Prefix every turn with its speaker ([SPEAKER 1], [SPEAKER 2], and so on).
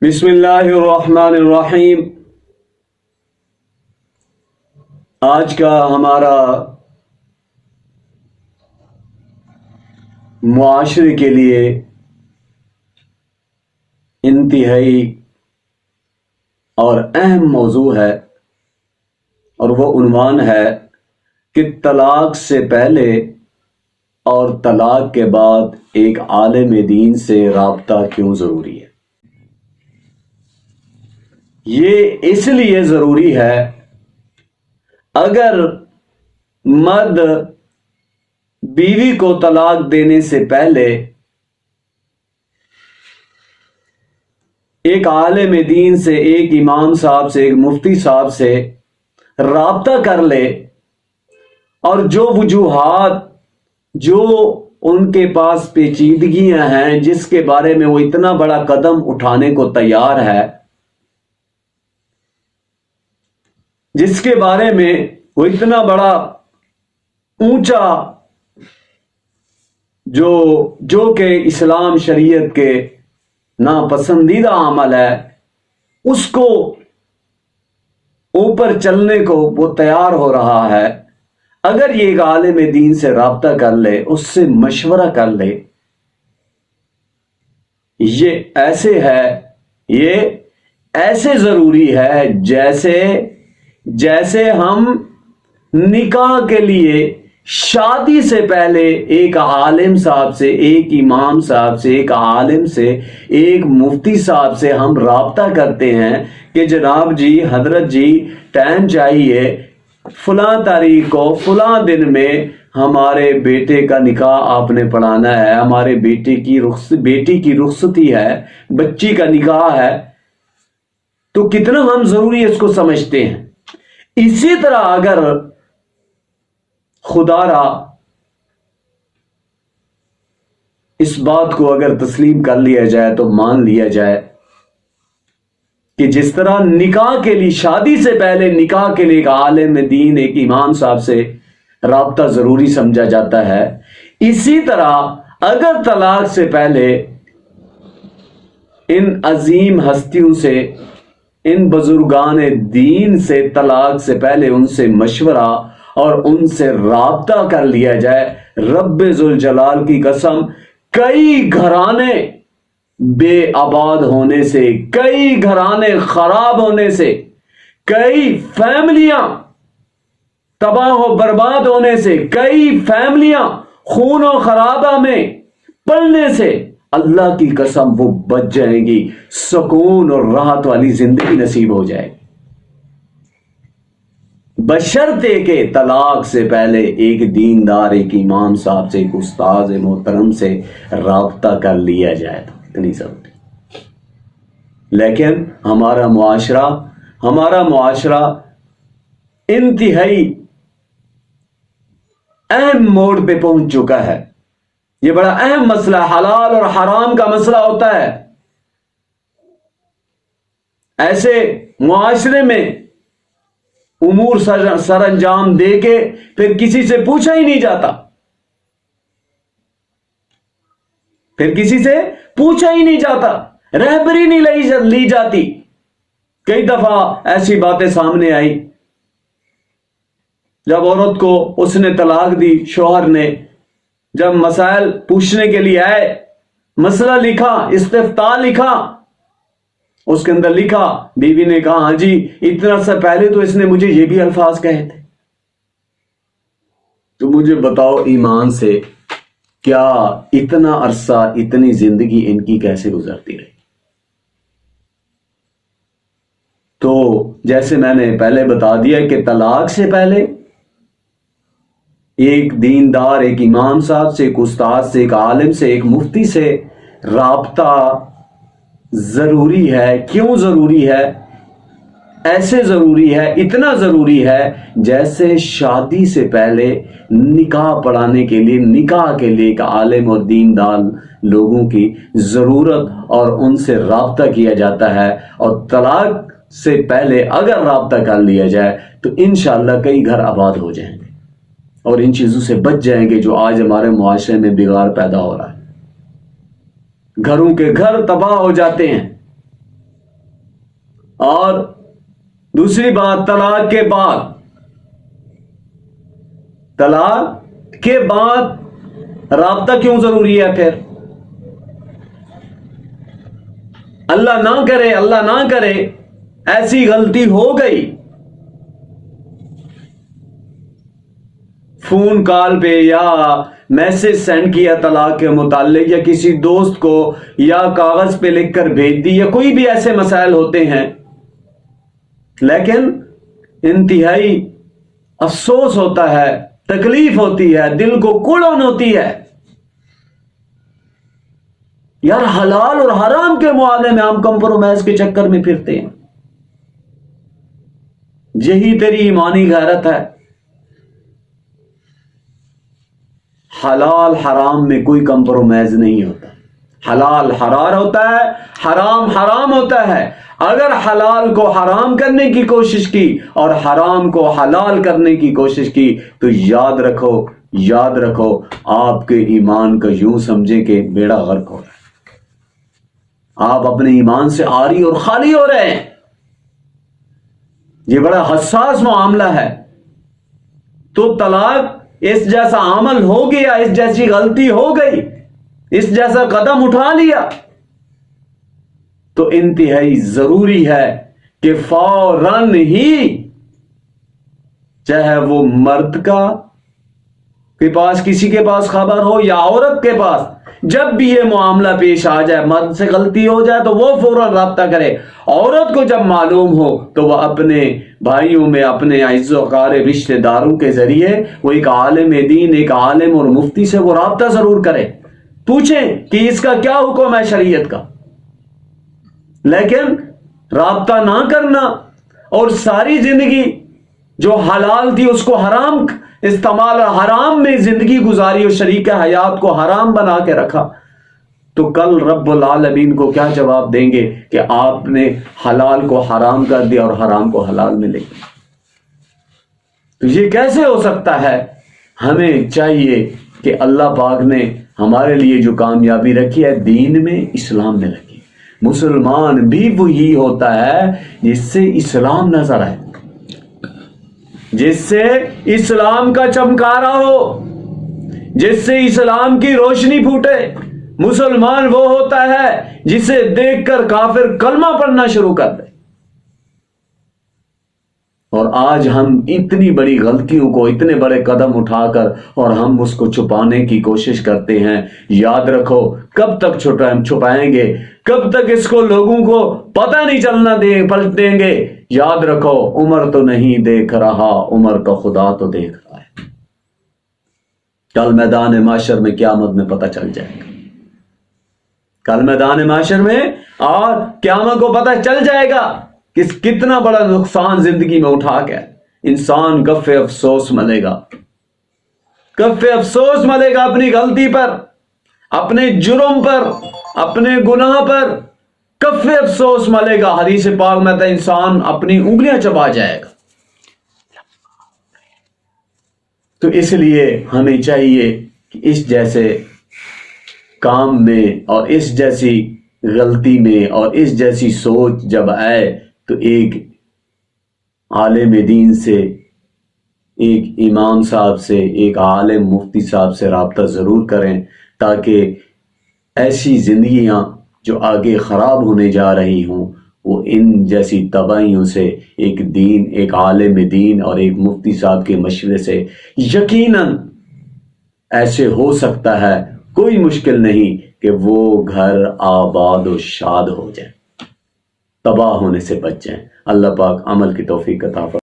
[SPEAKER 1] بسم اللہ الرحمن الرحیم۔ آج کا ہمارا معاشرے کے لیے انتہائی اور اہم موضوع ہے، اور وہ عنوان ہے کہ طلاق سے پہلے اور طلاق کے بعد ایک عالم دین سے رابطہ کیوں ضروری ہے۔ یہ اس لیے ضروری ہے، اگر مرد بیوی کو طلاق دینے سے پہلے ایک عالم دین سے، ایک امام صاحب سے، ایک مفتی صاحب سے رابطہ کر لے، اور جو وجوہات، جو ان کے پاس پیچیدگیاں ہیں، جس کے بارے میں وہ اتنا بڑا قدم اٹھانے کو تیار ہے، جس کے بارے میں وہ اتنا بڑا اونچا جو کہ اسلام شریعت کے ناپسندیدہ عمل ہے، اس کو اوپر چلنے کو وہ تیار ہو رہا ہے، اگر یہ ایک عالم دین سے رابطہ کر لے، اس سے مشورہ کر لے، یہ ایسے ضروری ہے جیسے ہم نکاح کے لیے شادی سے پہلے ایک عالم صاحب سے، ایک امام صاحب سے، ایک عالم سے، ایک مفتی صاحب سے ہم رابطہ کرتے ہیں کہ جناب جی، حضرت جی، ٹائم چاہیے، فلاں تاریخ کو، فلاں دن میں ہمارے بیٹے کا نکاح آپ نے پڑھانا ہے، ہمارے بیٹی کی رخصتی ہے، بچی کا نکاح ہے، تو کتنا ہم ضروری اس کو سمجھتے ہیں۔ اسی طرح اگر خدا را اس بات کو اگر تسلیم کر لیا جائے، تو مان لیا جائے کہ جس طرح نکاح کے لیے، شادی سے پہلے نکاح کے لیے ایک عالم دین، ایک امام صاحب سے رابطہ ضروری سمجھا جاتا ہے، اسی طرح اگر طلاق سے پہلے ان عظیم ہستیوں سے، ان بزرگان دین سے، طلاق سے پہلے ان سے مشورہ اور ان سے رابطہ کر لیا جائے، رب ذوالجلال کی قسم، کئی گھرانے بے آباد ہونے سے، کئی گھرانے خراب ہونے سے، کئی فیملیاں تباہ و برباد ہونے سے، کئی فیملیاں خون و خرابہ میں پڑنے سے، اللہ کی قسم وہ بچ جائیں گی، سکون اور راحت والی زندگی نصیب ہو جائے گی، بشرطے کہ طلاق سے پہلے ایک دیندار، ایک امام صاحب سے، ایک استاد محترم سے رابطہ کر لیا جائے، تو اتنی ضروری۔ لیکن ہمارا معاشرہ انتہائی اہم موڑ پہ پہنچ چکا ہے۔ یہ بڑا اہم مسئلہ، حلال اور حرام کا مسئلہ ہوتا ہے۔ ایسے معاشرے میں امور سر انجام دے کے پھر کسی سے پوچھا ہی نہیں جاتا، رہبری نہیں لی جاتی۔ کئی دفعہ ایسی باتیں سامنے آئی، جب عورت کو اس نے طلاق دی، شوہر نے جب مسائل پوچھنے کے لیے آئے، مسئلہ لکھا، استفتاء لکھا، اس کے اندر لکھا، بیوی نے کہا ہاں جی، اتنا سا پہلے تو اس نے مجھے یہ بھی الفاظ کہے تھے۔ تو مجھے بتاؤ، ایمان سے کیا اتنا عرصہ، اتنی زندگی ان کی کیسے گزرتی رہی؟ تو جیسے میں نے پہلے بتا دیا کہ طلاق سے پہلے ایک دیندار، ایک امام صاحب سے، ایک استاد سے، ایک عالم سے، ایک مفتی سے رابطہ ضروری ہے۔ کیوں ضروری ہے؟ ایسے ضروری ہے، اتنا ضروری ہے جیسے شادی سے پہلے نکاح پڑھانے کے لیے، نکاح کے لیے ایک عالم اور دیندار لوگوں کی ضرورت اور ان سے رابطہ کیا جاتا ہے، اور طلاق سے پہلے اگر رابطہ کر لیا جائے تو انشاءاللہ کئی گھر آباد ہو جائیں گے اور ان چیزوں سے بچ جائیں گے جو آج ہمارے معاشرے میں بگاڑ پیدا ہو رہا ہے۔ گھروں کے گھر تباہ ہو جاتے ہیں، اور دوسری بات، طلاق کے بعد رابطہ کیوں ضروری ہے؟ پھر اللہ نہ کرے ایسی غلطی ہو گئی، فون کال پہ یا میسج سینڈ کیا طلاق کے متعلق، یا کسی دوست کو یا کاغذ پہ لکھ کر بھیج دی، یا کوئی بھی ایسے مسائل ہوتے ہیں، لیکن انتہائی افسوس ہوتا ہے، تکلیف ہوتی ہے، دل کو کڑن ہوتی ہے، یار حلال اور حرام کے معاملے میں ہم کمپرومائز کے چکر میں پھرتے ہیں۔ یہی تیری ایمانی غیرت ہے؟ حلال حرام میں کوئی کمپرومائز نہیں ہوتا، حلال حلال ہوتا ہے، حرام حرام ہوتا ہے۔ اگر حلال کو حرام کرنے کی کوشش کی اور حرام کو حلال کرنے کی کوشش کی تو یاد رکھو آپ کے ایمان کا یوں سمجھیں کہ بیڑا غرق ہو رہا ہے، آپ اپنے ایمان سے عاری اور خالی ہو رہے ہیں۔ یہ بڑا حساس معاملہ ہے۔ تو طلاق اس جیسا عمل ہو گیا، اس جیسی غلطی ہو گئی، اس جیسا قدم اٹھا لیا، تو انتہائی ضروری ہے کہ فوراً ہی، چاہے وہ مرد کے پاس کسی کے پاس خبر ہو یا عورت کے پاس، جب بھی یہ معاملہ پیش آ جائے، مرد سے غلطی ہو جائے تو وہ فوراً رابطہ کرے۔ عورت کو جب معلوم ہو تو وہ اپنے بھائیوں میں، اپنے اعز و اقارب رشتہ داروں کے ذریعے، وہ ایک عالم دین، ایک عالم اور مفتی سے وہ رابطہ ضرور کرے، پوچھیں کہ اس کا کیا حکم ہے شریعت کا۔ لیکن رابطہ نہ کرنا اور ساری زندگی جو حلال تھی اس کو حرام استعمال اور حرام میں زندگی گزاری اور شریک حیات کو حرام بنا کے رکھا، تو کل رب العالمین کو کیا جواب دیں گے کہ آپ نے حلال کو حرام کر دیا اور حرام کو حلال میں لے گیا۔ تو یہ کیسے ہو سکتا ہے؟ ہمیں چاہیے کہ اللہ پاک نے ہمارے لیے جو کامیابی رکھی ہے دین میں، اسلام میں رکھی۔ مسلمان بھی وہی ہوتا ہے جس سے اسلام نظر آئے، جس سے اسلام کا چمکارا ہو، جس سے اسلام کی روشنی پھوٹے۔ مسلمان وہ ہوتا ہے جسے دیکھ کر کافر کلمہ پڑھنا شروع کر دے۔ اور آج ہم اتنی بڑی غلطیوں کو، اتنے بڑے قدم اٹھا کر اور ہم اس کو چھپانے کی کوشش کرتے ہیں۔ یاد رکھو، کب تک چھپائیں گے؟ کب تک اس کو لوگوں کو پتہ نہیں چلنا دیں گے؟ یاد رکھو، عمر تو نہیں دیکھ رہا، عمر کا خدا تو دیکھ رہا ہے۔ کل میدان معاشر میں قیامت میں پتہ چل جائے گا، کل میدان معاشر میں اور قیامت کو پتہ چل جائے گا کہ کتنا بڑا نقصان زندگی میں اٹھا کے انسان گفے افسوس ملے گا، گفے افسوس ملے گا اپنی غلطی پر، اپنے جرم پر، اپنے گناہ پر گفے افسوس ملے گا۔ حدیث پاک میں تو انسان اپنی انگلیاں چبا جائے گا۔ تو اس لیے ہمیں چاہیے کہ اس جیسے کام میں اور اس جیسی غلطی میں اور اس جیسی سوچ جب آئے تو ایک عالم دین سے، ایک امام صاحب سے، ایک عالم مفتی صاحب سے رابطہ ضرور کریں، تاکہ ایسی زندگیاں جو آگے خراب ہونے جا رہی ہوں وہ ان جیسی تباہیوں سے ایک عالم دین اور ایک مفتی صاحب کے مشورے سے یقیناً ایسے ہو سکتا ہے، کوئی مشکل نہیں کہ وہ گھر آباد و شاد ہو جائے، تباہ ہونے سے بچ جائیں۔ اللہ پاک عمل کی توفیق عطا فرمائے۔